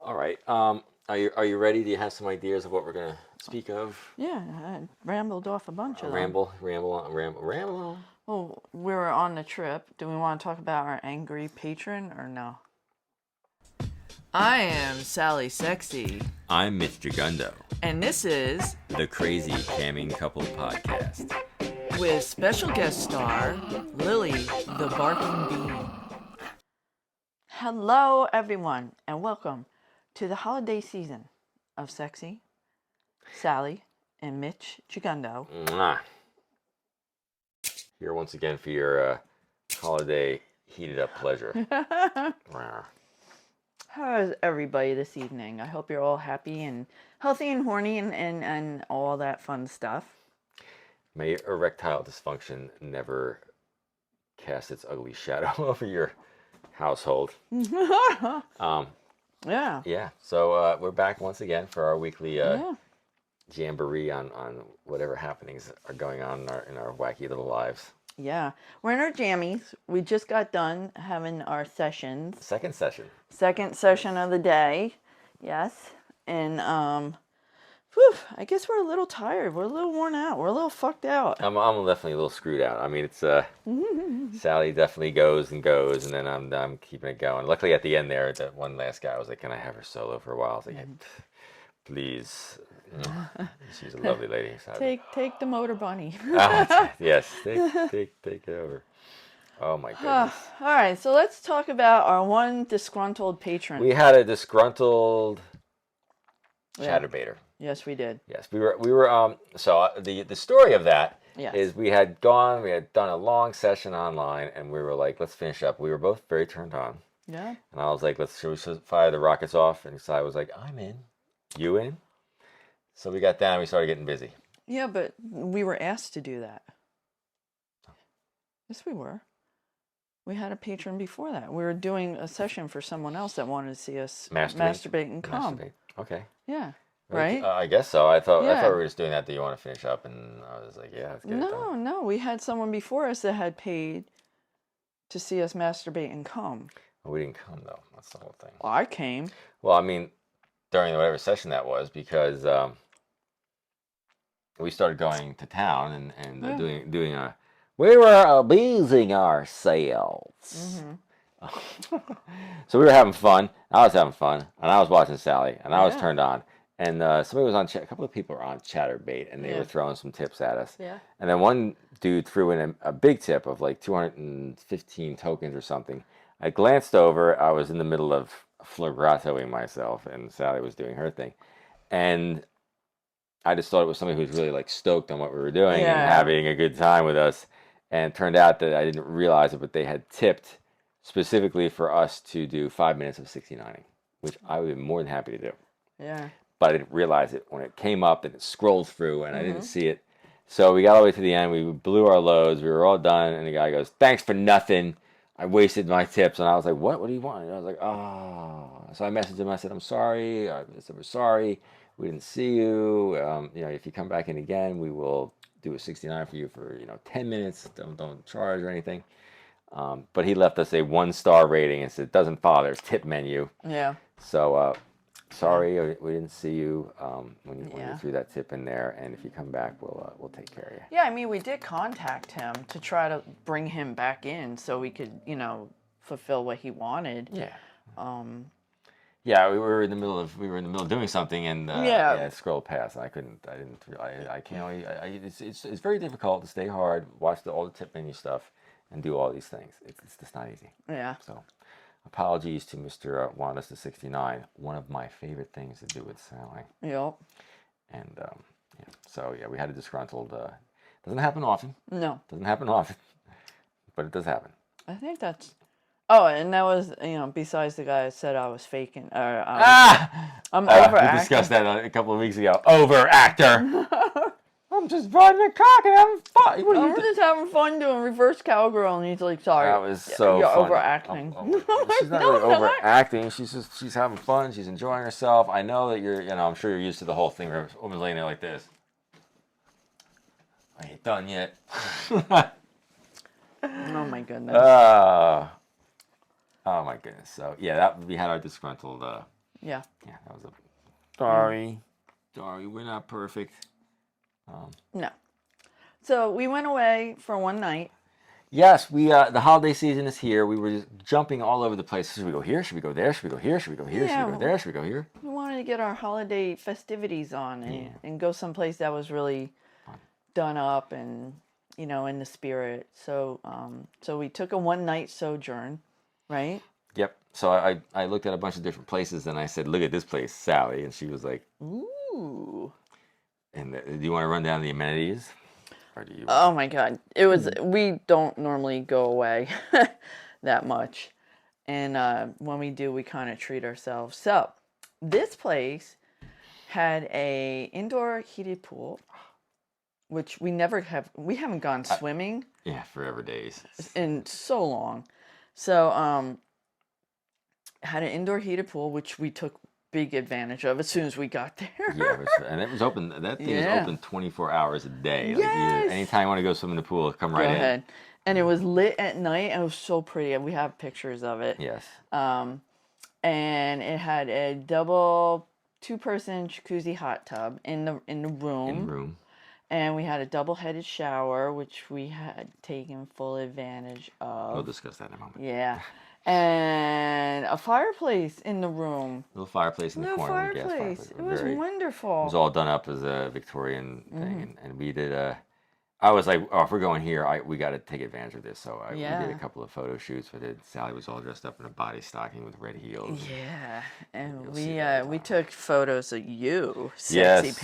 All right. Are you ready? Do you have some ideas of what we're gonna speak of? Yeah, I rambled off a bunch of them. Ramble on. Well, we were on the trip. Do we want to talk about our angry patron or no? I am Sally Sexy. I'm Mitch Jagundo. And this is The Crazy Camming Couple Podcast. with special guest star Lily the Barking Bean. Hello, everyone, and welcome to the holiday season of Sexy, Sally, and Mitch Jagundo. Mwah. Here once again for your holiday heated up pleasure. How is everybody this evening? I hope you're all happy and healthy and horny and all that fun stuff. May erectile dysfunction never cast its ugly shadow over your household. Yeah. Yeah. So we're back once again for our weekly jamboree on whatever happenings are going on in our wacky little lives. Yeah. We're in our jammies. We just got done having our sessions. Second session of the day. Yes. And I guess we're a little tired. We're a little worn out. We're a little fucked out. I'm definitely a little screwed out. I mean, it's Sally definitely goes, and then I'm keeping it going. Luckily, at the end there, that one last guy was like, "Can I have her solo for a while?" I was like, "Please." She's a lovely lady. So Take the motor bunny. Yes, take it over. Oh my goodness. All right, so let's talk about our one disgruntled patron. We had a disgruntled chatterbaiter. Yes, we did. Yes, we were. So the story of that is we had done a long session online, and we were like, let's finish up. We were both very turned on. Yeah. And I was like, should we fire the rockets off? And Sai was like, I'm in. You in? So we got down and we started getting busy. Yeah, but we were asked to do that. Yes, we were. We had a patron before that. We were doing a session for someone else that wanted to see us masturbate and come. Okay. Yeah. Right? I guess so. I thought we were just doing that. Do you want to finish up? And I was like, yeah, let's get it done. No. We had someone before us that had paid to see us masturbate and come. Well, we didn't come, though. That's the whole thing. Well, I came. Well, I mean, during whatever session that was, because we started going to town and doing a... We were abusing ourselves. Mm-hmm. So we were having fun. I was having fun. And I was watching Sally. And I was turned on. And somebody was on... A couple of people were on Chatterbait. And they were throwing some tips at us. Yeah. And then one dude threw in a big tip of like 215 tokens or something. I glanced over. I was in the middle of flagratoing myself. And Sally was doing her thing. And... I just thought it was somebody who was really like stoked on what we were doing and having a good time with us. And it turned out that I didn't realize it, but they had tipped specifically for us to do 5 minutes of 69ing, which I would be more than happy to do. Yeah. But I didn't realize it when it came up and it scrolled through and I didn't see it. So we got all the way to the end. We blew our loads. We were all done. And the guy goes, "Thanks for nothing. I wasted my tips." And I was like, "What? What do you want?" And I was like, "Oh." So I messaged him. I said, "I'm sorry." I said, "We're sorry. We didn't see you. If you come back in again, we will do a 69 for you for 10 minutes. Don't charge or anything." But he left us a 1-star rating and said, "Doesn't follow their tip menu." Yeah. So sorry, we didn't see you when you threw that tip in there. And if you come back, we'll take care of you. Yeah, I mean, we did contact him to try to bring him back in so we could fulfill what he wanted. Yeah. Yeah, we were in the middle of doing something, and it scrolled past. I didn't realize. I can't. It's very difficult to stay hard, watch all the tip menu stuff, and do all these things. It's just not easy. Yeah. So, apologies to Mr. Want Us to 69. One of my favorite things to do with Sally. Yep. And so we had a disgruntled. Doesn't happen often. No. Doesn't happen often, but it does happen. I think that's. Oh, and that was, besides the guy that said I was faking, I'm overacting. We discussed that a couple of weeks ago. Overactor. I'm just riding a cock and having fun. I'm just having fun doing reverse cowgirl, and he's like, "Sorry, that was so you're fun. overacting." She's not really overacting. She's having fun. She's enjoying herself. I know that you're, I'm sure you're used to the whole thing where a woman's laying there like this. I ain't done yet. Oh my goodness. Oh my goodness. So we had our disgruntled Yeah. Yeah, that was a... Sorry. Sorry, we're not perfect. No. So we went away for one night. Yes, we the holiday season is here. We were just jumping all over the place. Should we go here? Should we go there? Should we go here? Should we go here? Should we go there? Should we go here? We wanted to get our holiday festivities on and go someplace that was really done up and, you know, in the spirit. So so we took a one night sojourn, right? Yep. So I looked at a bunch of different places and I said, look at this place, Sally. And she was like, ooh. And do you want to run down the amenities? Or do you... Oh my God. It was, we don't normally go away that much. And when we do, we kind of treat ourselves. So this place had a indoor heated pool, which we haven't gone swimming. Yeah, forever days. In so long. So, had an indoor heated pool, which we took big advantage of as soon as we got there. Yeah, and it was open. That thing is open 24 hours a day. Yes. Like anytime you want to go swim in the pool, come right in. Go ahead. And it was lit at night, and it was so pretty. We have pictures of it. Yes. And it had a double 2-person jacuzzi hot tub in the room. In the room. And we had a double-headed shower, which we had taken full advantage of. We'll discuss that in a moment. Yeah. And a fireplace in the room. Little fireplace in the corner. Gas fireplace. It was wonderful. It was all done up as a Victorian thing, and we did I was like, oh, if we're going here, we got to take advantage of this. So we did a couple of photo shoots. Sally was all dressed up in a body stocking with red heels. Yeah, and we took photos of you, sexy pants.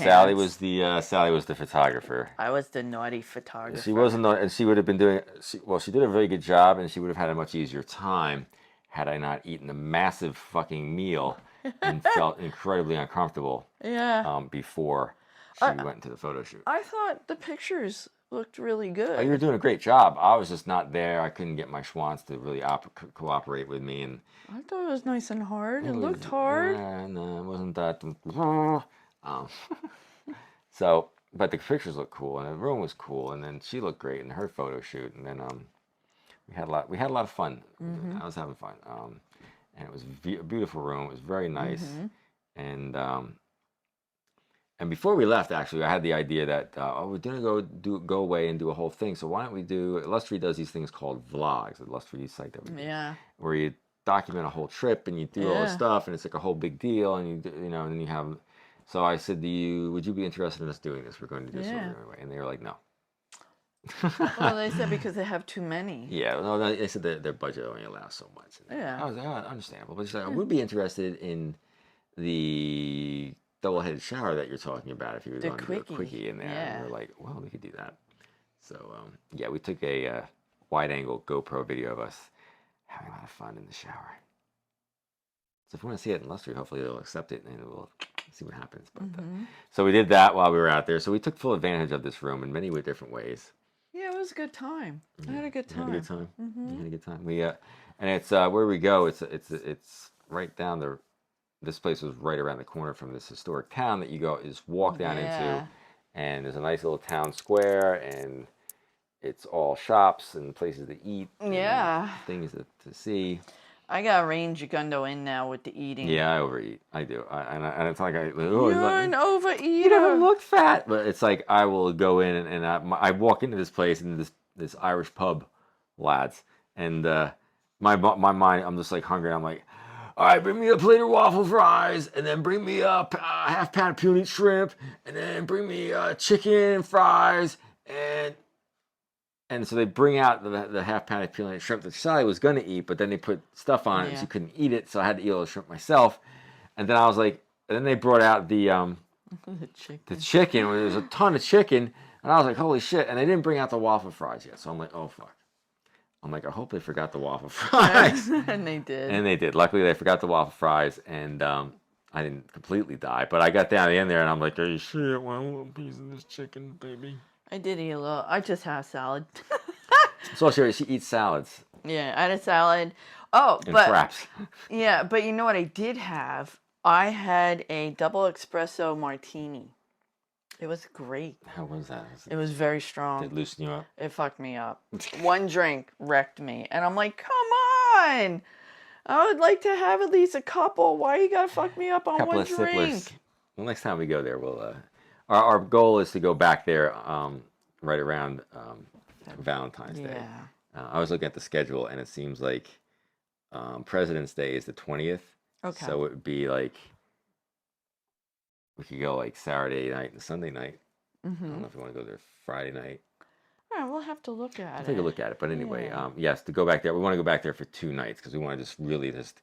Sally was the photographer. I was the naughty photographer. She wasn't, and she would have been doing. She did a very good job, and she would have had a much easier time had I not eaten a massive fucking meal and felt incredibly uncomfortable. Yeah. Before she went into the photo shoot. I thought the pictures looked really good. Oh, you were doing a great job. I was just not there. I couldn't get my schwants to really cooperate with me, and I thought it was nice and hard. It looked hard. No, it wasn't that. So, but the pictures looked cool, and the room was cool, and then she looked great in her photo shoot, and then we had a lot of fun. I was having fun, and it was a beautiful room. It was very nice, and before we left, actually, I had the idea that we're gonna go away and do a whole thing. So why don't we do? Lustery does these things called vlogs. The Lustery site that we do, where you document a whole trip and you do all this stuff, and it's like a whole big deal. And and then you have. So I said, would you be interested in us doing this? We're going to do this anyway. And they were like, no. Well, they said because they have too many. Yeah, no, they said their budget only allows so much. I was like, oh, understandable. But she's like, I would be interested in the double-headed shower that you're talking about if you were going to do a quickie in there. And we're like, well, we could do that. So, we took a wide-angle GoPro video of us having a lot of fun in the shower. So if you want to see it in Lustery, hopefully they'll accept it and we'll see what happens. But so we did that while we were out there. So we took full advantage of this room in many different ways. Yeah, it was a good time. I had a good time. You had a good time. You had a good time. We and it's where we go. It's right down there. This place was right around the corner from this historic town that you walk down into, and there's a nice little town square, and it's all shops and places to eat. And things to see. I got range Jagundo in now with the eating. Yeah, I overeat. I do. And it's like you're an overeater. You don't look fat, but it's like I will go in and I walk into this place and this Irish pub, lads, and my mind, I'm just like hungry. I'm like, all right, bring me a plate of waffle fries, and then bring me a half pound of pulled shrimp, and then bring me chicken and fries, and so they bring out the half pound of peanut shrimp that Sally was going to eat, but then they put stuff on it and she couldn't eat it, so I had to eat all the shrimp myself. And then I was like, and then they brought out the chicken, where there was a ton of chicken, and I was like, holy shit. And they didn't bring out the waffle fries yet, so I'm like, oh fuck. I'm like, I hope they forgot the waffle fries. And they did. And they did. Luckily, they forgot the waffle fries, and I didn't completely die, but I got down to the end there, and I'm like, are you sure you want a little piece of this chicken, baby? I did eat a little. I just had salad. So she eats salads. Yeah, I had a salad. Oh, and but fraps. Yeah, but you know what I did have? I had a double espresso martini. It was great. How was that? It was very strong. Did it loosen you up? It fucked me up. One drink wrecked me, and I'm like, come on. I would like to have at least a couple. Why you gotta fuck me up on Couple one of sipplers. drink? Well, next time we go there, we'll. Our goal is to go back there right around Valentine's Day. Yeah. I was looking at the schedule, and it seems like President's Day is the 20th. Okay. So it would be like we could go like Saturday night and Sunday night. I don't know if you want to go there Friday night. All right, we'll have to look at I'll it. take a look at it. But anyway, Yeah. yes, to go back there, we want to go back there for 2 nights because we want to just really just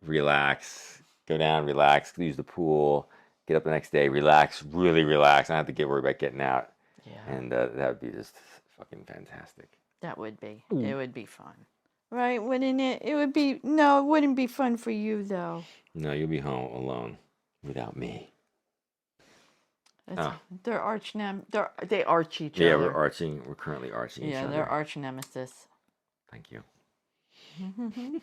relax, go down, relax, use the pool, get up the next day, relax, really relax. I don't have to get worried about getting out. Yeah. And that would be just fucking fantastic. That would be. It would be fun. Right, wouldn't it? It would be. No, it wouldn't be fun for you, though. No, you'll be home alone without me. They're they arch each other. Yeah, we're arching. We're currently arching each other. Yeah, they're arch nemesis. Thank you. Aw,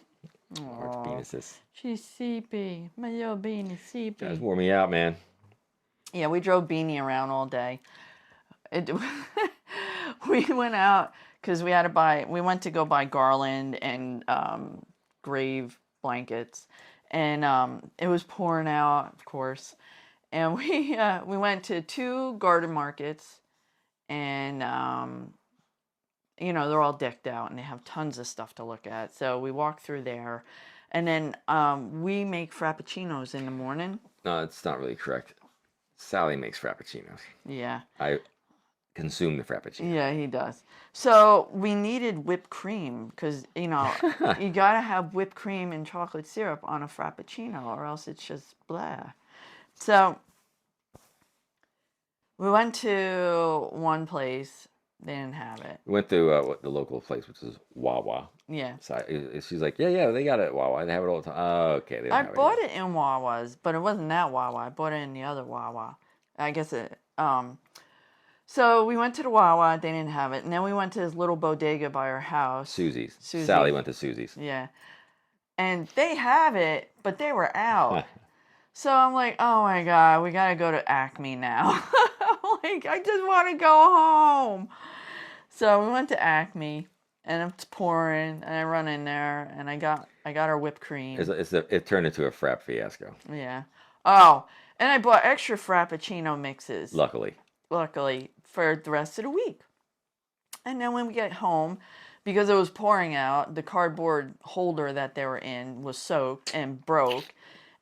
Arch penises. she's sleepy. My little beanie sleepy. Guys, wore me out, man. Yeah, we drove Beanie around all day. We went out because we went to go buy garland and grave blankets, and it was pouring out, of course. And we went to 2 garden markets, and they're all decked out and they have tons of stuff to look at. So we walked through there, and then we make frappuccinos in the morning. No, it's not really correct. Sally makes frappuccinos. Yeah. I consume the frappuccino. Yeah, he does. So we needed whipped cream because, you got to have whipped cream and chocolate syrup on a frappuccino or else it's just blah. So we went to one place. They didn't have it. We went to the local place, which is Wawa. Yeah. So she's like, yeah, they got it at Wawa. They have it all the time. Oh, okay. They don't I have bought it it in Wawa's, but it wasn't that Wawa. I bought it in the other Wawa. I guess so we went to the Wawa. They didn't have it. And then we went to this little bodega by our house. Susie's. Sally went to Susie's. Yeah. And they have it, but they were out. So I'm like, oh my God, we got to go to Acme now. Like, I just want to go home. So we went to Acme, and it's pouring, and I run in there, and I got our whipped cream. It turned into a frap fiasco. Yeah. Oh, and I bought extra Frappuccino mixes. Luckily, for the rest of the week. And then when we get home, because it was pouring out, the cardboard holder that they were in was soaked and broke.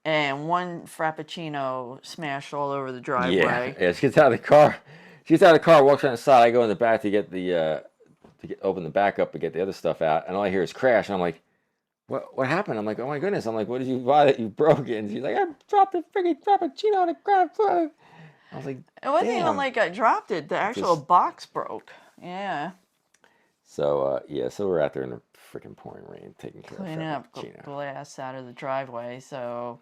And one Frappuccino smashed all over the driveway. Yeah. She gets out of the car. Walks around the side. I go in the back to get open the back up and get the other stuff out. And all I hear is crash. And I'm like, what happened? I'm like, oh my goodness. I'm like, what did you buy that you broke it? And she's like, I dropped the freaking Frappuccino on the ground. I was like, it wasn't damn. even like I dropped it. The actual box broke. Yeah. So so we're out there in the freaking pouring rain, taking care Cleaning of up Frappuccino. glass out of the driveway so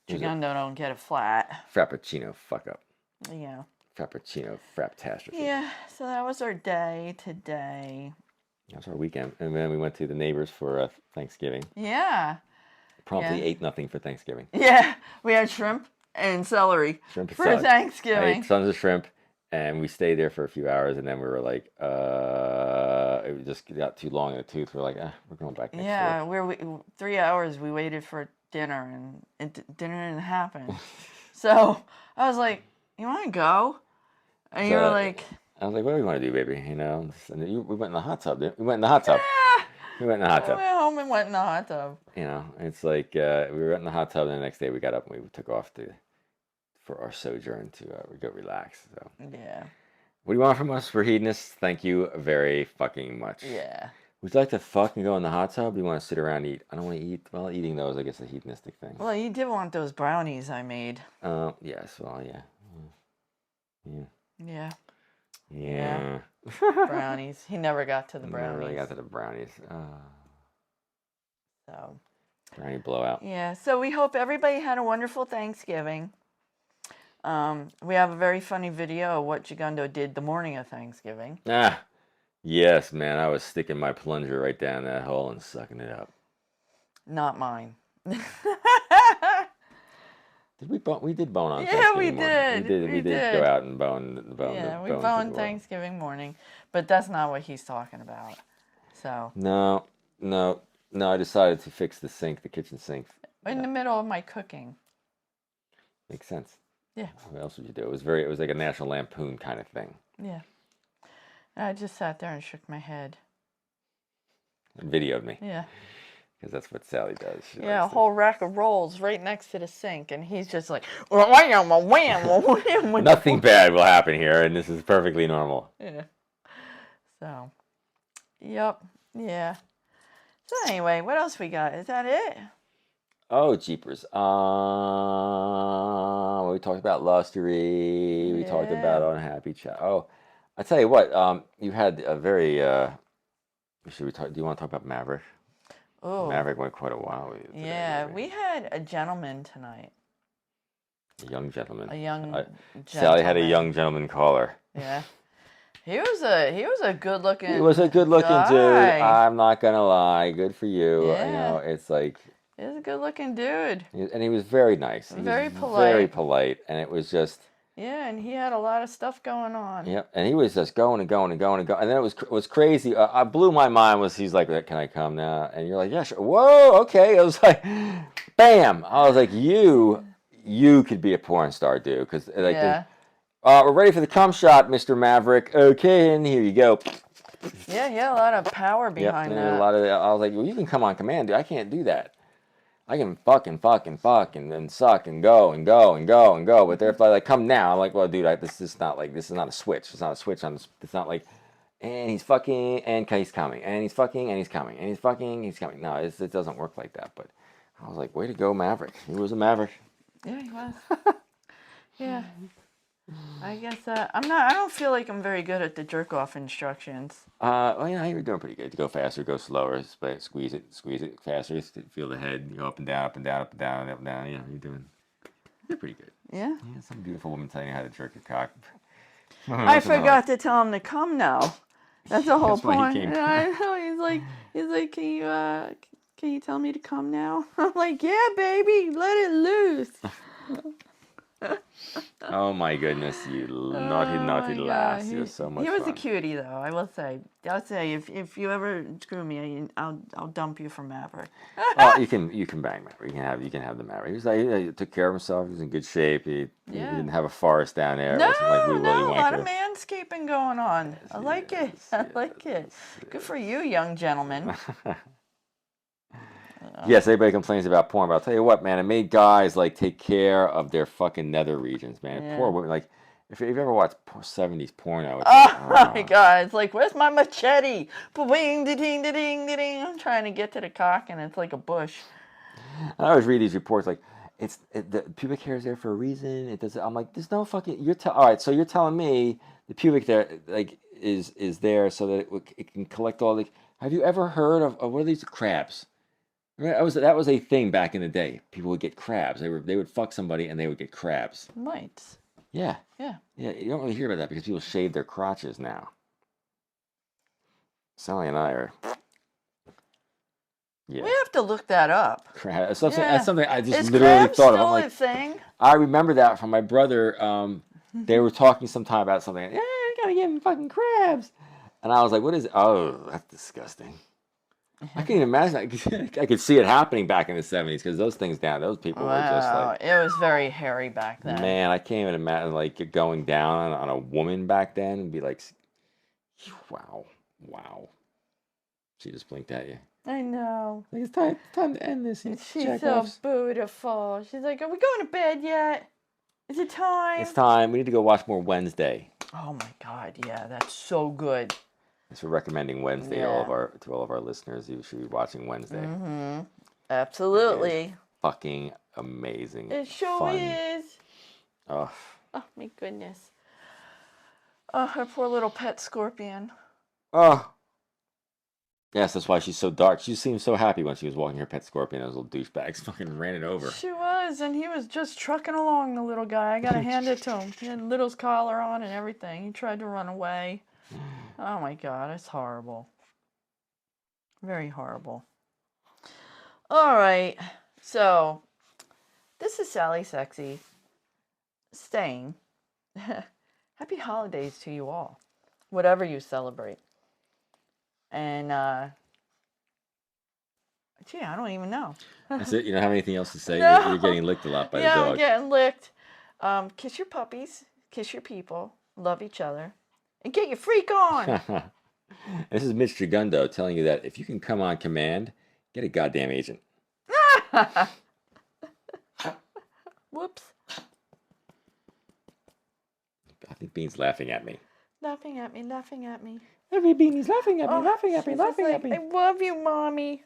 Jagundo don't get it flat. Frappuccino fuck up. Yeah. Frappuccino fraptastrophe. Yeah. So that was our day today. That was our weekend, and then we went to the neighbors for Thanksgiving. Yeah. Promptly ate nothing for Thanksgiving. Yeah, we had shrimp and celery for Thanksgiving. I ate tons of shrimp, and we stayed there for a few hours, and then we were like, it just got too long in the tooth. We're like, we're going back next week. 3 hours we waited for dinner, and dinner didn't happen. So I was like, you want to go? And you were like... I was like, what do you want to do, baby? And we went in the hot tub. We went in the hot tub. We went in the hot tub. We went home and went in the hot tub. It's like we were in the hot tub, and the next day we got up and we took off for our sojourn to go relax. So yeah. What do you want from us for hedonists? Thank you very fucking much. Yeah. Would you like to fucking go in the hot tub? Or you want to sit around and eat? I don't want to eat. Well, eating those, I guess, is a hedonistic thing. Well, you did want those brownies I made. Yes. Well, yeah. Yeah. Yeah. Brownies. He never got to the brownies. Never really got to the brownies. So. Brownie blowout. Yeah. So we hope everybody had a wonderful Thanksgiving. We have a very funny video of what Jagundo did the morning of Thanksgiving. Yes, man. I was sticking my plunger right down that hole and sucking it up. Not mine. Did we bone? We did bone on Thanksgiving morning. We did go out and bone. Yeah, we boned Thanksgiving morning, but that's not what he's talking about. So. No. No, I decided to fix the sink, the kitchen sink. In the middle of my cooking. Makes sense. Yeah. What else would you do? It was like a National Lampoon kind of thing. Yeah. And I just sat there and shook my head. It videoed me. Yeah. Because that's what Sally does. She Yeah, a likes whole rack of rolls right next to the sink, and he's just like, wham, wham, wham. Nothing bad will happen here, and this is perfectly normal. Yeah. So, yep. Yeah. So anyway, what else we got? Is that it? Oh, jeepers. We talked about Lustery. We talked about Yeah. Unhappy Chat. Oh, I tell you what, you had a very, should we talk, do you want to talk about Maverick? Oh. Maverick went quite a while. Yeah, we had a gentleman tonight. A young gentleman. A young gentleman. Sally had a young gentleman caller. Yeah. He was a good looking He was a good looking guy. dude. I'm not gonna lie. Good for you. Yeah. You know, it's like. He was a good looking dude. And he was very nice. Very polite. Very polite, and it was just. Yeah, and he had a lot of stuff going on. Yep, and he was just going and going and going and going, and then it was crazy. I blew my mind. He's like, "Can I come now?" And you're like, "Yeah, sure." Whoa, okay. I was like, "Bam!" I was like, "You could be a porn star, dude." Because like, Yeah. we're ready for the cum shot, Mr. Maverick. Okay, and here you go. Yeah, he had a lot of power behind and that. a lot of. I was like, "Well, you can come on command, dude. I can't do that. I can fuck and then suck and go and go and go and go." But they're like, "Come now." I'm like, "Well, dude, this is not a switch. It's not a switch on this. It's not like." And he's fucking, and he's coming, and he's fucking, and he's coming, and he's fucking, he's coming. No, it doesn't work like that. But I was like, way to go, Maverick. He was a Maverick. Yeah, he was. Yeah. I guess I don't feel like I'm very good at the jerk off instructions. Well, yeah, you were doing pretty good. To go faster, go slower, squeeze it faster. Feel the head, you go up and down, up and down, up and down, up and down. Yeah, you're pretty good. Yeah. Yeah, some beautiful woman telling you how to jerk a cock. I forgot to tell him to come now. That's the whole That's why he point. came. I know. He's like, can you tell me to come now? I'm like, yeah, baby, let it loose. Oh my goodness, you naughty my lass! God. You're so much He was fun. a cutie, though. I will say. I'll say if you ever screw me, I'll dump you for Maverick. Well, you can bang Maverick. You can have the Maverick. He was like, he took care of himself. He was in good shape. He didn't have a forest down there. No, It wasn't like Wee Willie a lot of Wanker. manscaping going on. I like it. I like it. Good for you, young gentleman. Yes, everybody complains about porn, but I'll tell you what, man, it made guys like take care of their fucking nether regions, man. Yeah. Poor women, like if you've ever watched 70s porno, it's Oh my God! It's like, where's my machete? Ba-wing, da-ding, da-ding, da-ding. I'm trying to get to the cock, and it's like a bush. I always read these reports like the pubic hair is there for a reason. It doesn't. I'm like, there's no fucking. All right, so you're telling me the pubic there like is there so that it can collect all the. Have you ever heard of what are these crabs? That was a thing back in the day. People would get crabs. They would fuck somebody and they would get crabs. Mites. Yeah. Yeah. Yeah. You don't really hear about that because people shave their crotches now. Sally and I are. Yeah. We have to look that up. Crab. That's something I just Is literally crab thought of. still I'm like, a thing? I remember that from my brother. They were talking sometime about something. Yeah, I gotta give him fucking crabs. And I was like, what is it? Oh, that's disgusting. I can't even imagine. I could see it happening back in the 70s because those people were just like. It was very hairy back then. Man, I can't even imagine like going down on a woman back then and be like, wow. She just blinked at you. I know. Like, it's time to end this. She's so beautiful. She's like, are we going to bed yet? Is it time? It's time. We need to go watch more Wednesday. Oh my God, yeah, that's so good. Thanks for recommending Wednesday to all of our listeners. You should be watching Wednesday. Mm-hmm. Absolutely. Fucking amazing. It sure fun. is. Oh my goodness. Oh, her poor little pet scorpion. Oh. Yes, that's why she's so dark. She seemed so happy when she was walking her pet scorpion. Those little douchebags fucking ran it over. She was, and he was just trucking along, the little guy. I gotta hand it to him. He had Little's collar on and everything. He tried to run away. Oh my God, it's horrible. Very horrible. All right, so this is Sally Sexy saying, happy holidays to you all, whatever you celebrate. And Gee, I don't even know. That's it. You don't have anything else to say. No. You're getting licked a lot by the Yeah, dog. I'm getting licked. Kiss your puppies. Kiss your people. Love each other. And get your freak on. This is Mitch Jagundo telling you that if you can come on command, get a goddamn agent. Whoops. I think Bean's laughing at me. Laughing at me, laughing at me. Every Bean is laughing at me, laughing at me, She's just laughing like, at me. I love you, Mommy.